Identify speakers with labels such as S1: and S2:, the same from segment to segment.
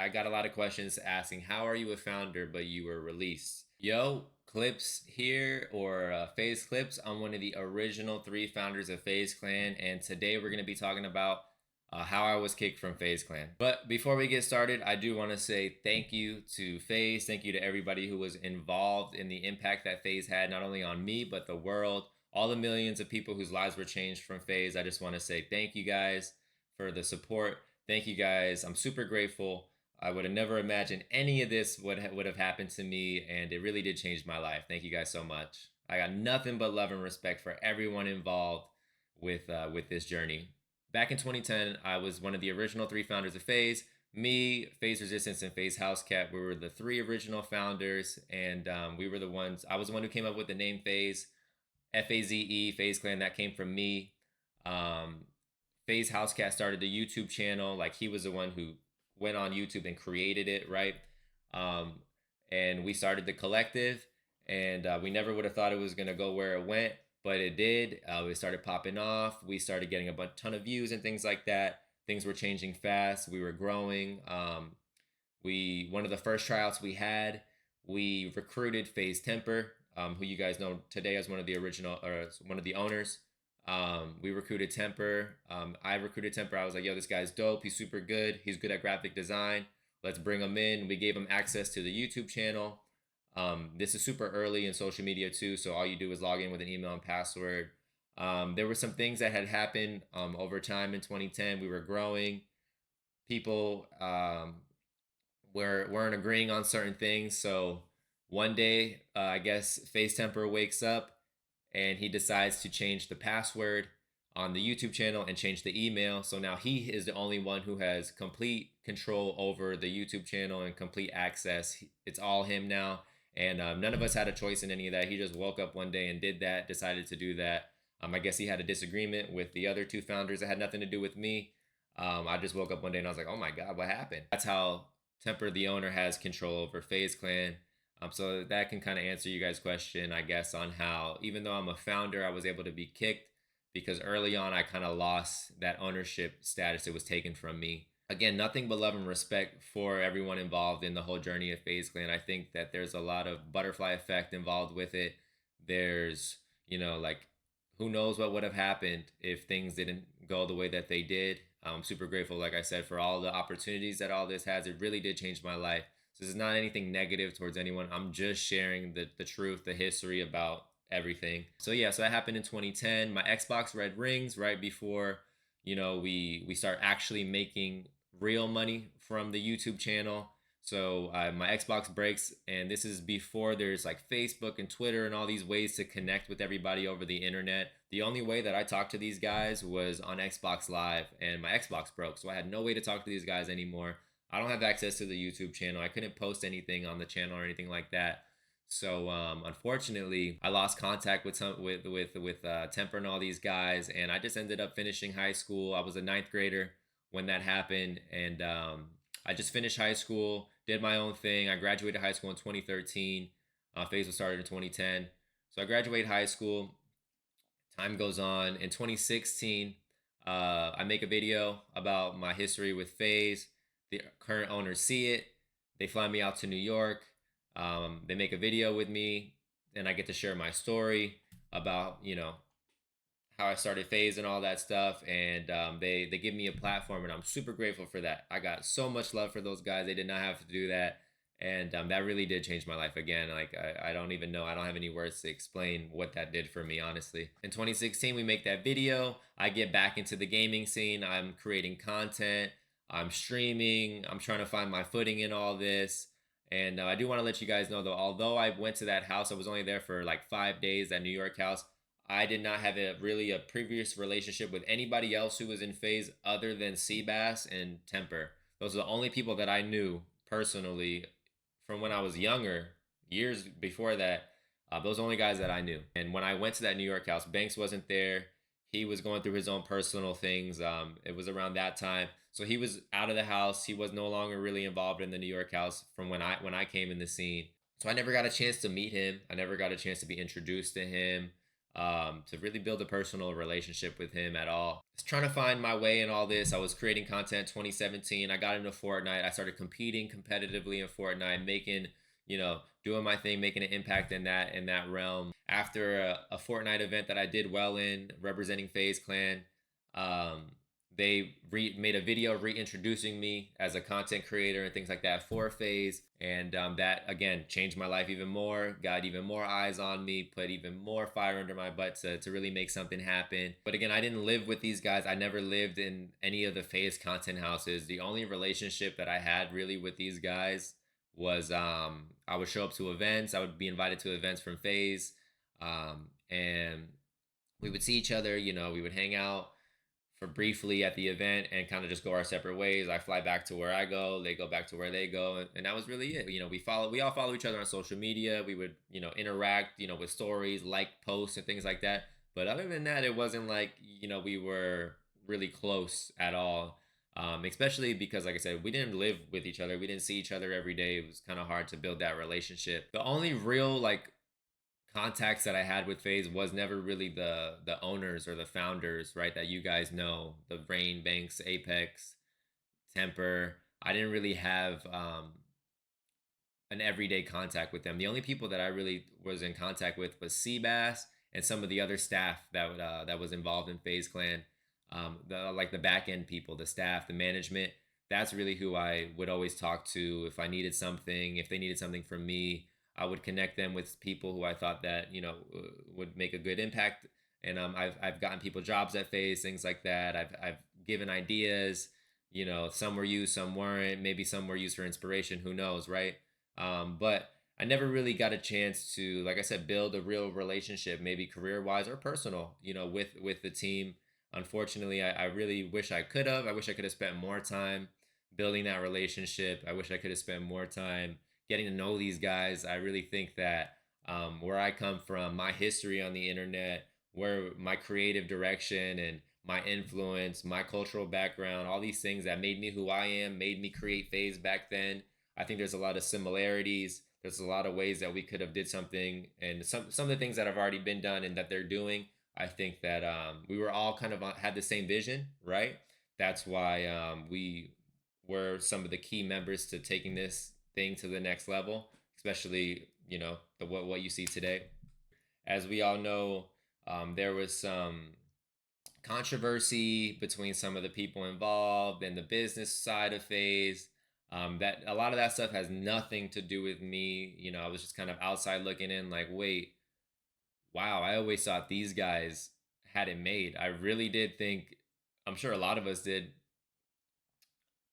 S1: I got a lot of questions asking, how are you a founder, but you were released? Yo, clips here or FaZe clips. I'm one of the original three founders of FaZe Clan, and today we're going to be talking about how I was kicked from FaZe Clan. But before we get started, I do want to say thank you to FaZe. Thank you to everybody who was involved in the impact that FaZe had, not only on me, but the world. All the millions of people whose lives were changed from FaZe. I just want to say thank you guys for the support. Thank you guys. I'm super grateful. I would have never imagined any of this would have happened to me, and it really did change my life. Thank you guys so much. I got nothing but love and respect for everyone involved with this journey. Back in 2010, I was one of the original three founders of FaZe. Me, FaZe Resistance, and FaZe Housecat. We were the three original founders, and we were the ones. I was the one who came up with the name FaZe, FaZe, FaZe Clan. That came from me. Um, FaZe Housecat started the YouTube channel. Like, he was the one who went on YouTube and created it, right? Um, and we started the collective, and we never would have thought it was gonna go where it went, but it did. We started popping off. We started getting a ton of views and things like that. Things were changing fast. We were growing. We one of the first tryouts we had, we recruited FaZe Temper, who you guys know today as one of the original or one of the owners. We recruited Temper. I recruited Temper. I was like, yo, this guy's dope. He's super good. He's good at graphic design. Let's bring him in. We gave him access to the YouTube channel. This is super early in social media too, so all you do is log in with an email and password. There were some things that had happened over time in 2010. We were growing. People weren't agreeing on certain things. So one day, I guess FaZe Temper wakes up and he decides to change the password on the YouTube channel and change the email. So now he is the only one who has complete control over the YouTube channel and complete access. It's all him now. And none of us had a choice in any of that. He just woke up one day and did that, decided to do that. I guess he had a disagreement with the other two founders that had nothing to do with me. I just woke up one day and I was like, oh my God, what happened? That's how Temper, the owner, has control over FaZe Clan. So that can kind of answer you guys' question, I guess, on how, even though I'm a founder, I was able to be kicked because early on I kind of lost that ownership status. It was taken from me. Again, nothing but love and respect for everyone involved in the whole journey of FaZe Clan. I think that there's a lot of butterfly effect involved with it. There's, like, who knows what would have happened if things didn't go the way that they did. I'm super grateful, like I said, for all the opportunities that all this has. It really did change my life. So this is not anything negative towards anyone. I'm just sharing the truth, the history about everything. So yeah, so that happened in 2010. My Xbox Red rings right before, we start actually making real money from the YouTube channel. So my Xbox breaks, and this is before there's like Facebook and Twitter and all these ways to connect with everybody over the internet. The only way that I talked to these guys was on Xbox Live, and my Xbox broke, so I had no way to talk to these guys anymore. I don't have access to the YouTube channel. I couldn't post anything on the channel or anything like that. So unfortunately, I lost contact with Temper and all these guys, and I just ended up finishing high school. I was a ninth grader when that happened, and I just finished high school, did my own thing. I graduated high school in 2013. FaZe was started in 2010, so I graduated high school. Time goes on. In 2016, I make a video about my history with FaZe. The current owners see it. They fly me out to New York. They make a video with me, and I get to share my story about, how I started FaZe and all that stuff. And they give me a platform, and I'm super grateful for that. I got so much love for those guys. They did not have to do that. And that really did change my life again. Like, I don't even know. I don't have any words to explain what that did for me, honestly. In 2016, we make that video. I get back into the gaming scene. I'm creating content. I'm streaming. I'm trying to find my footing in all this. And I do want to let you guys know, though, although I went to that house, I was only there for like 5 days, that New York house. I did not have a previous relationship with anybody else who was in FaZe other than Seabass and Temper. Those are the only people that I knew personally from when I was younger, years before that. Those are the only guys that I knew. And when I went to that New York house, Banks wasn't there. He was going through his own personal things. It was around that time, so he was out of the house. He was no longer really involved in the New York house from when I came in the scene. So I never got a chance to meet him. I never got a chance to be introduced to him. to really build a personal relationship with him at all. I was trying to find my way in all this. I was creating content 2017. I got into Fortnite. I started competing competitively in Fortnite, making, doing my thing, making an impact in that realm. After a Fortnite event that I did well in, representing FaZe Clan, um, they made a video reintroducing me as a content creator and things like that for FaZe, and that again changed my life even more. Got even more eyes on me, put even more fire under my butt to really make something happen. But again, I didn't live with these guys. I never lived in any of the FaZe content houses. The only relationship that I had really with these guys was I would show up to events. I would be invited to events from FaZe, and we would see each other. We would hang out for briefly at the event and kind of just go our separate ways. I fly back to where I go, they go back to where they go, and that was really it. We all follow each other on social media. We would, interact, with stories, like posts and things like that. But other than that, it wasn't like, we were really close at all. Especially because, like I said, we didn't live with each other. We didn't see each other every day. It was kind of hard to build that relationship. The only real like contacts that I had with FaZe was never really the owners or the founders, right? That you guys know, the Rain, Banks, Apex, Temper. I didn't really have an everyday contact with them. The only people that I really was in contact with was Seabass and some of the other staff that was involved in FaZe Clan. The like the back end people, the staff, the management. That's really who I would always talk to if I needed something. If they needed something from me, I would connect them with people who I thought that would make a good impact. And I've gotten people jobs at FaZe, things like that. I've given ideas. Some were used, some weren't. Maybe some were used for inspiration. Who knows, right? But I never really got a chance to, like I said, build a real relationship, maybe career wise or personal, with the team. Unfortunately, I really wish I could have. I wish I could have spent more time building that relationship. I wish I could have spent more time getting to know these guys. I really think that where I come from, my history on the internet, where my creative direction and my influence, my cultural background, all these things that made me who I am, made me create FaZe back then. I think there's a lot of similarities. There's a lot of ways that we could have did something, and some of the things that have already been done and that they're doing. I think that we were all kind of had the same vision, right? That's why we were some of the key members to taking this thing to the next level, especially the what you see today. As we all know, there was some controversy between some of the people involved and the business side of FaZe. That a lot of that stuff has nothing to do with me. I was just kind of outside looking in, like, wait, wow, I always thought these guys had it made. I really did think, I'm sure a lot of us did,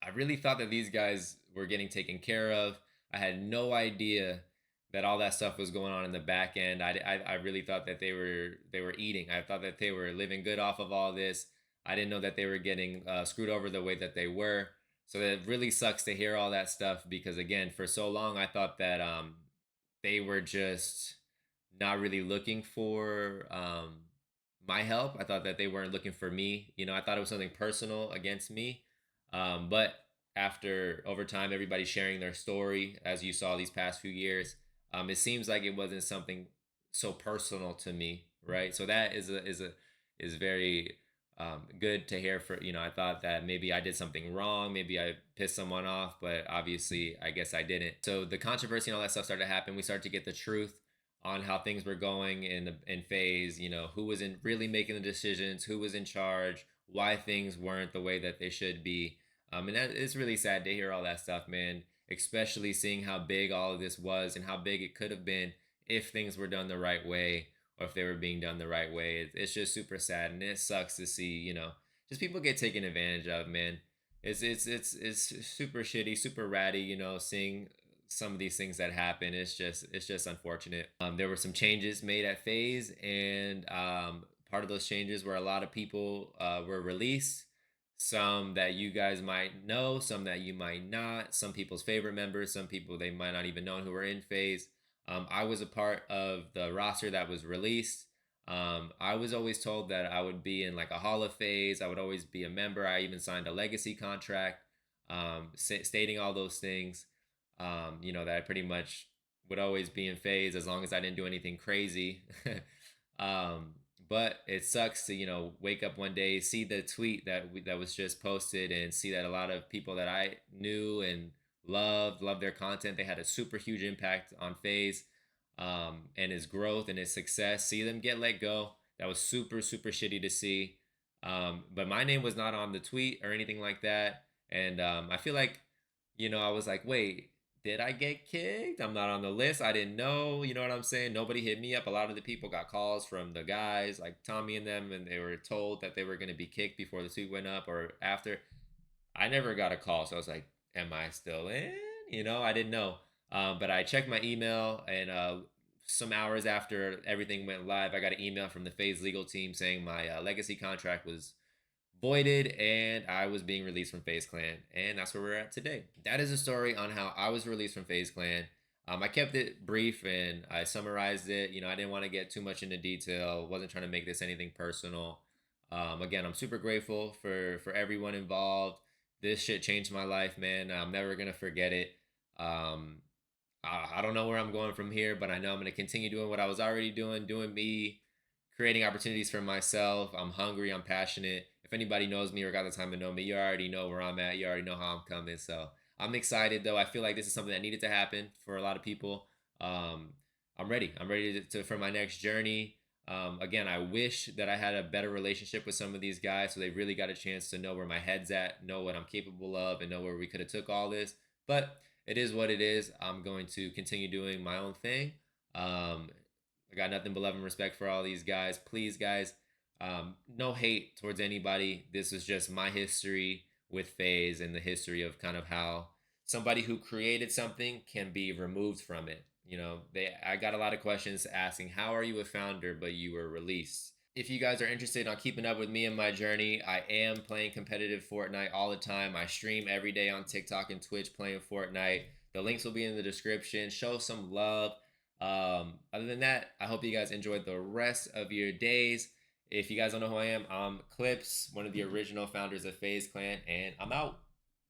S1: I really thought that these guys were getting taken care of. I had no idea that all that stuff was going on in the back end. I really thought that they were eating. I thought that they were living good off of all this. I didn't know that they were getting screwed over the way that they were. So it really sucks to hear all that stuff because again, for so long I thought that they were just not really looking for my help. I thought that they weren't looking for me. I thought it was something personal against me. But after over time, everybody sharing their story, as you saw these past few years, it seems like it wasn't something so personal to me, right? So that is very good to hear. For I thought that maybe I did something wrong, maybe I pissed someone off, but obviously, I guess I didn't. So the controversy and all that stuff started to happen. We started to get the truth on how things were going in FaZe. Who was in really making the decisions, who was in charge, why things weren't the way that they should be. And that it's really sad to hear all that stuff, man. Especially seeing how big all of this was and how big it could have been if things were done the right way or if they were being done the right way. It's just super sad, and it sucks to see, just people get taken advantage of, man. It's super shitty, super ratty, seeing some of these things that happen. It's just unfortunate. There were some changes made at FaZe, and part of those changes were a lot of people were released. Some that you guys might know, some that you might not. Some people's favorite members, some people they might not even know who were in FaZe. I was a part of the roster that was released. I was always told that I would be in like a Hall of FaZe. I would always be a member. I even signed a legacy contract, stating all those things. That I pretty much would always be in FaZe as long as I didn't do anything crazy. But it sucks to, wake up one day, see the tweet that was just posted, and see that a lot of people that I knew and loved their content. They had a super huge impact on FaZe, and his growth and his success. See them get let go. That was super super shitty to see. But my name was not on the tweet or anything like that. And I feel like, I was like, wait, did I get kicked? I'm not on the list. I didn't know. You know what I'm saying? Nobody hit me up. A lot of the people got calls from the guys like Tommy and them, and they were told that they were going to be kicked before the tweet went up or after. I never got a call. So I was like, am I still in? I didn't know. But I checked my email, and some hours after everything went live, I got an email from the FaZe legal team saying my legacy contract was voided and I was being released from FaZe Clan. And that's where we're at today. That is a story on how I was released from FaZe Clan. I kept it brief and I summarized it. I didn't want to get too much into detail. Wasn't trying to make this anything personal. Again, I'm super grateful for everyone involved. This shit changed my life, man. I'm never gonna forget it. Um, I don't know where I'm going from here, but I know I'm gonna continue doing what I was already doing me, creating opportunities for myself. I'm hungry. I'm passionate. If anybody knows me or got the time to know me, you already know where I'm at. You already know how I'm coming. So I'm excited, though. I feel like this is something that needed to happen for a lot of people. Um, I'm ready. I'm ready for my next journey. Again, I wish that I had a better relationship with some of these guys, so they really got a chance to know where my head's at, know what I'm capable of, and know where we could have took all this. But it is what it is. I'm going to continue doing my own thing. Um, I got nothing but love and respect for all these guys. Please, guys, no hate towards anybody. This is just my history with FaZe and the history of kind of how somebody who created something can be removed from it. I got a lot of questions asking, how are you a founder, but you were released? If you guys are interested on keeping up with me and my journey, I am playing competitive Fortnite all the time. I stream every day on TikTok and Twitch playing Fortnite. The links will be in the description. Show some love. Other than that, I hope you guys enjoyed the rest of your days. If you guys don't know who I am, I'm Clips, one of the original founders of FaZe Clan, and I'm out.